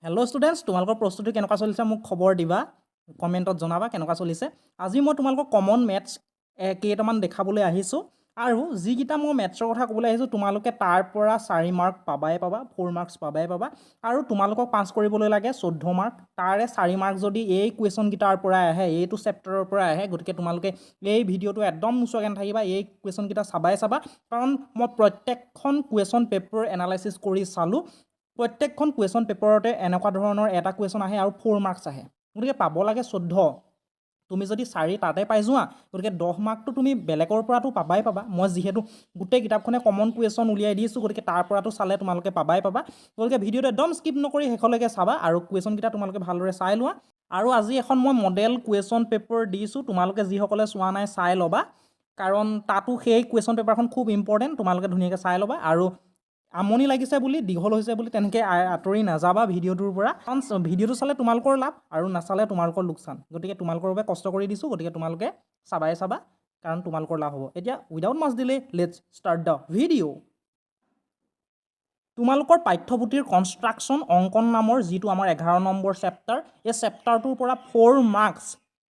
Hello' students, তোমালোকৰ প্ৰস্তুতি কেনেকুৱা চলিছে মোক খবৰ দিবা, কমেণ্টত জনাবা কেনেকুৱা চলিছে। আজি মই তোমালোকক কমন মেথছ কেইটামান দেখাবলৈ আহিছোঁ আৰু যিকেইটা মই মেথছৰ কথা ক'বলৈ আহিছোঁ তোমালোকে তাৰ পৰা 4 মাৰ্ক পাবাই পাবা, 4 মাৰ্কছ পাবাই পাবা আৰু তোমালোকক পাছ কৰিবলৈ লাগে 14 মাৰ্ক। তাৰে 4 মাৰ্ক যদি এই কুৱেশ্যনকেইটাৰ পৰা আহে, এইটো চেপ্টাৰৰ পৰা আহে, গতিকে তোমালোকে এই ভিডিঅ'টো একদম নোচোৱাকৈ নাথাকিবা, এই কুৱেশ্যনকেইটা চাবাই চাবা, কাৰণ মই প্ৰত্যেকখন কুৱেশ্যন পেপাৰ এনালাইচিছ কৰি চালোঁ। প্ৰত্যেকখন কুৱেশ্যন পেপাৰতে এনেকুৱা ধৰণৰ এটা কুৱেশ্যন আহে আৰু 4 মাৰ্কছ আহে, গতিকে পাব লাগে 14। তুমি যদি 4 তাতে পাই যোৱা, গতিকে 10 মাৰ্কটো তুমি বেলেগৰ পৰাতো পাবাই পাবা। মই যিহেতু গোটেই কিতাপখনে কমন কুৱেশ্যন উলিয়াই দিছোঁ, গতিকে তাৰ পৰাতো চালে তোমালোকে পাবাই পাবা। গতিকে ভিডিঅ'টো একদম স্কিপ নকৰি শেষলৈকে চাবা আৰু কুৱেশ্যনকেইটা তোমালোকে ভালদৰে চাই লোৱা। আৰু আজি এখন মই মডেল কুৱেশ্যন পেপাৰ দিছোঁ, তোমালোকে যিসকলে চোৱা নাই চাই ল'বা, কাৰণ তাতো সেই কুৱেশ্যন পেপাৰখন খুব ইম্পৰ্টেণ্ট, তোমালোকে ধুনীয়াকৈ চাই ল'বা। আৰু আমনি লাগিছে বুলি, দীঘল হৈছে বুলি তেনেকৈ আঁতৰি নাযাবা ভিডিঅ'টোৰ পৰা, কাৰণ ভিডিঅ'টো চালে তোমালোকৰ লাভ আৰু নাচালে তোমালোকৰ লোকচান। গতিকে তোমালোকৰ বাবে কষ্ট কৰি দিছোঁ, গতিকে তোমালোকে চাবাই চাবা, কাৰণ তোমালোকৰ লাভ হ'ব। এতিয়া without much delay let's start the video'. তোমালোকৰ পাঠ্যপুথিৰ কনষ্ট্ৰাকশ্যন অংকন নামৰ যিটো আমাৰ 11 নম্বৰ চেপ্টাৰ, এই চেপ্টাৰটোৰ পৰা 4 মাৰ্কছ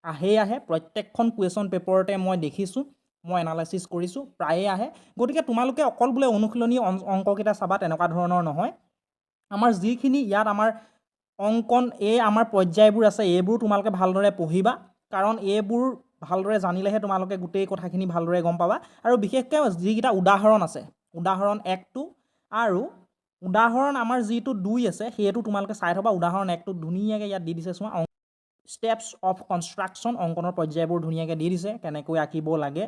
আহে। প্ৰত্যেকখন কুৱেশ্যন পেপাৰতে মই দেখিছোঁ, মই এনালাইচিছ কৰিছোঁ, প্ৰায়ে আহে। গতিকে তোমালোকে অকল বোলে অনুশীলনী অংককেইটা চাবা তেনেকুৱা ধৰণৰ নহয়। আমাৰ যিখিনি ইয়াত আমাৰ অংকন আমাৰ পৰ্যায়বোৰ আছে, এইবোৰ তোমালোকে ভালদৰে পঢ়িবা, কাৰণ এইবোৰ ভালদৰে জানিলেহে তোমালোকে গোটেই কথাখিনি ভালদৰে গম পাবা। আৰু বিশেষকৈ যিকেইটা উদাহৰণ আছে, উদাহৰণ 1, 2 আৰু উদাহৰণ আমাৰ যিটো 2 আছে সেইটো তোমালোকে চাই থবা। উদাহৰণ 1টোত ধুনীয়াকৈ ইয়াত দি দিছে চোৱা, ষ্টেপছ অফ কনষ্ট্ৰাকশ্যন, অংকনৰ পৰ্যায়বোৰ ধুনীয়াকৈ দি দিছে, কেনেকৈ আঁকিব লাগে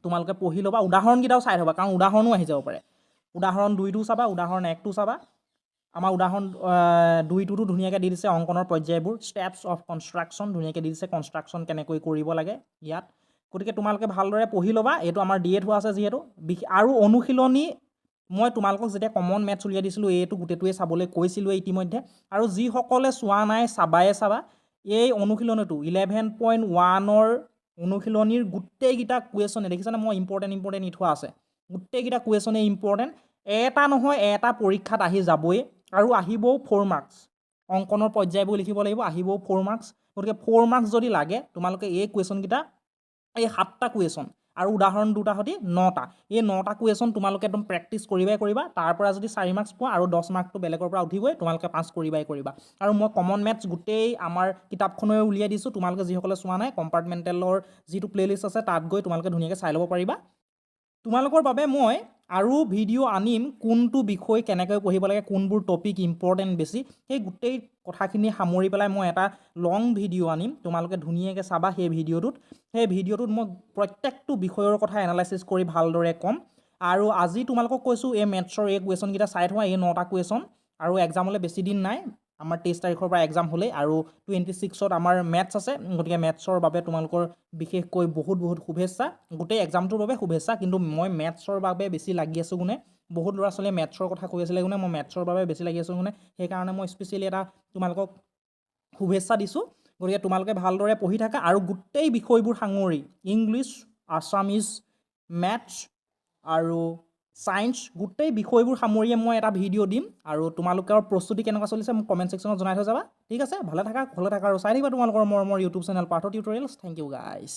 তোমালোকে পঢ়ি ল'বা। উদাহৰণকেইটাও চাই থ'বা, কাৰণ উদাহৰণো আহি যাব পাৰে। উদাহৰণ 2টো চাবা, উদাহৰণ 1টো চাবা। আমাৰ উদাহৰণ 2টোতো ধুনীয়াকৈ দি দিছে অংকনৰ পৰ্যায়বোৰ, ষ্টেপছ অফ কনষ্ট্ৰাকশ্যন ধুনীয়াকৈ দি দিছে, কনষ্ট্ৰাকশ্যন কেনেকৈ কৰিব লাগে ইয়াত। গতিকে তোমালোকে ভালদৰে পঢ়ি ল'বা, এইটো আমাৰ দিয়ে থোৱা আছে যিহেতু। আৰু অনুশীলনী মই তোমালোকক যেতিয়া কমন মেথছ উলিয়াই দিছিলোঁ, এইটো গোটেইটোৱে চাবলৈ কৈছিলোঁ ইতিমধ্যে, আৰু যিসকলে চোৱা নাই চাবাই চাবা। এই অনুশীলনীটো 11.1ৰ অনুশীলনীৰ গোটেইকেইটা কুৱেশ্যনে দেখিছানে, মই ইম্পৰ্টেণ্ট দি থোৱা আছে। গোটেইকেইটা কুৱেশ্যনেই ইম্পৰ্টেণ্ট, এটা নহয় এটা পৰীক্ষাত আহি যাবই, আৰু আহিবও 4 মাৰ্কছ। অংকনৰ পৰ্যায়বোৰ লিখিব লাগিব, আহিবও 4 মাৰ্কছ। গতিকে 4 মাৰ্কছ যদি লাগে তোমালোকে এই কুৱেশ্যনকেইটা, এই 7টা কুৱেশ্যন আৰু উদাহৰণ 2টা সৈতে 9টা, এই 9টা কুৱেশ্যন তোমালোকে একদম প্ৰেক্টিছ কৰিবা। তাৰ পৰা যদি 4 মাৰ্কছ পোৱা আৰু 10 মাৰ্কটো বেলেগৰ পৰা উঠিবই, তোমালোকে পাছ কৰিবা। আৰু মই কমন মেথছ গোটেই আমাৰ কিতাপখনেই উলিয়াই দিছোঁ, তোমালোকে যিসকলে চোৱা নাই কম্পাৰ্টমেণ্টেলৰ যিটো প্লে'লিষ্ট আছে তাত গৈ তোমালোকে ধুনীয়াকৈ চাই ল'ব পাৰিবা। তোমালোকৰ বাবে মই আৰু ভিডিঅ' আনিম, কোনটো বিষয় কেনেকৈ পঢ়িব লাগে, কোনবোৰ টপিক ইম্পৰ্টেণ্ট বেছি, সেই গোটেই কথাখিনি সামৰি পেলাই মই এটা লং ভিডিঅ' আনিম, তোমালোকে ধুনীয়াকৈ চাবা। সেই ভিডিঅ'টোত মই প্ৰত্যেকটো বিষয়ৰ কথা এনালাইচিছ কৰি ভালদৰে ক'ম। আৰু আজি তোমালোকক কৈছোঁ এই মেথছৰ এই কুৱেশ্যনকেইটা চাই থোৱা, এই 9টা কুৱেশ্যন, আৰু এক্সামলৈ বেছি দিন নাই, আমাৰ 23 তাৰিখৰ পৰা এক্সাম হ'লেই, আৰু 26ত আমাৰ মেথছ আছে। গতিকে মেথছৰ বাবে তোমালোকৰ বিশেষকৈ বহুত শুভেচ্ছা, গোটেই এক্সামটোৰ বাবে শুভেচ্ছা। কিন্তু মই মেথছৰ বাবে বেছি লাগি আছোঁ কোনে, বহুত ল'ৰা ছোৱালীয়ে মেথছৰ কথা কৈ আছিলে কোনে, মই মেথছৰ বাবে বেছি লাগি আছোঁ কোনে, সেইকাৰণে মই স্পেচিয়েলি এটা তোমালোকক শুভেচ্ছা দিছোঁ। গতিকে তোমালোকে ভালদৰে পঢ়ি থাকা, আৰু গোটেই বিষয়বোৰ সাঙুৰি ইংলিছ, আছামিজ, মেথছ আৰু ছায়েন্স, গোটেই বিষয়বোৰ সামৰিয়ে মই এটা ভিডিঅ' দিম। আৰু তোমালোকৰ প্ৰস্তুতি কেনেকুৱা চলিছে মোক কমেণ্ট ছেকশ্যনত জনাই থৈ যাবা। ঠিক আছে, ভালে থাকা আৰু চাই থাকিবা তোমালোকৰ মৰমৰ YouTube channel Partha tutorials. Thank you গাইছ।